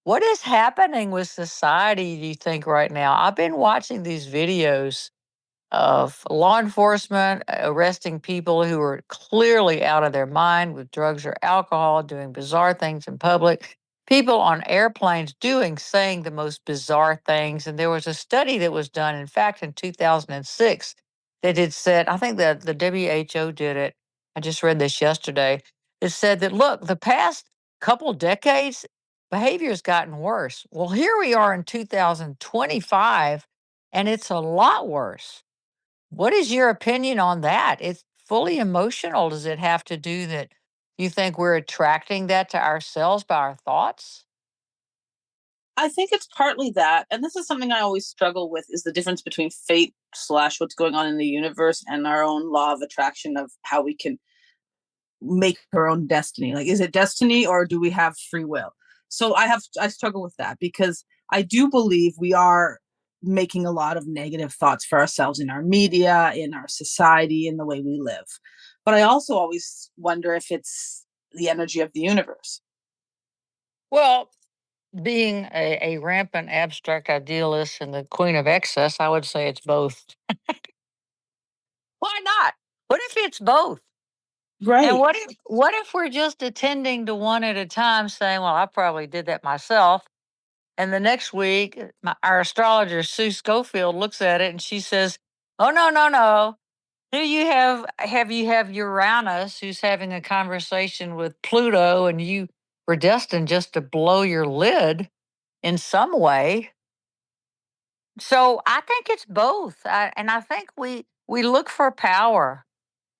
What is happening with society, do you think, right now? I've been watching these videos of law enforcement arresting people who are clearly out of their mind with drugs or alcohol, doing bizarre things in public. People on airplanes saying the most bizarre things. And there was a study that was done, in fact, in 2006, that had said, I think that the WHO did it. I just read this yesterday. It said that, look, the past couple decades, behavior's gotten worse. Well, here we are in 2025, and it's a lot worse. What is your opinion on that? It's fully emotional. Does it have to do that you think we're attracting that to ourselves by our thoughts? I think it's partly that, and this is something I always struggle with: is the difference between fate slash what's going on in the universe and our own law of attraction of how we can make our own destiny. Like, is it destiny or do we have free will? So I struggle with that because I do believe we are making a lot of negative thoughts for ourselves in our media, in our society, in the way we live. But I also always wonder if it's the energy of the universe. Well, being a rampant abstract idealist and the queen of excess, I would say it's both. Why not? What if it's both? And Right. what if we're just attending to one at a time, saying, "Well, I probably did that myself." And the next week, our astrologer Sue Schofield looks at it and she says, "Oh no, no, no! Here you have Uranus who's having a conversation with Pluto, and you were destined just to blow your lid in some way." So I think it's both, and I think we look for power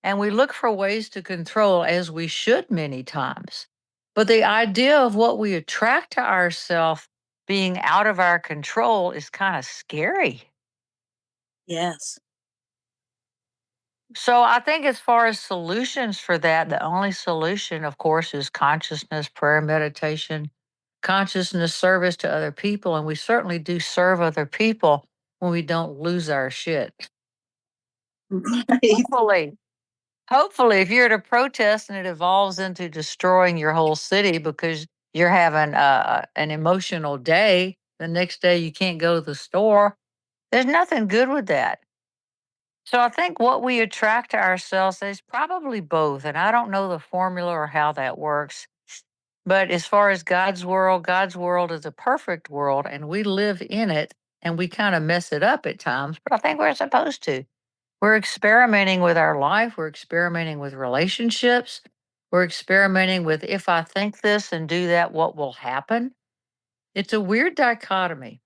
and we look for ways to control, as we should many times. But the idea of what we attract to ourselves being out of our control is kind of scary. Yes. So I think as far as solutions for that, the only solution, of course, is consciousness, prayer, meditation, consciousness, service to other people. And we certainly do serve other people when we don't lose our shit. Right. Hopefully. Hopefully, if you're at a protest and it evolves into destroying your whole city because you're having an emotional day, the next day you can't go to the store, there's nothing good with that. So I think what we attract to ourselves is probably both. And I don't know the formula or how that works. But as far as God's world is a perfect world and we live in it and we kind of mess it up at times, but I think we're supposed to. We're experimenting with our life, we're experimenting with relationships, we're experimenting with if I think this and do that, what will happen? It's a weird dichotomy.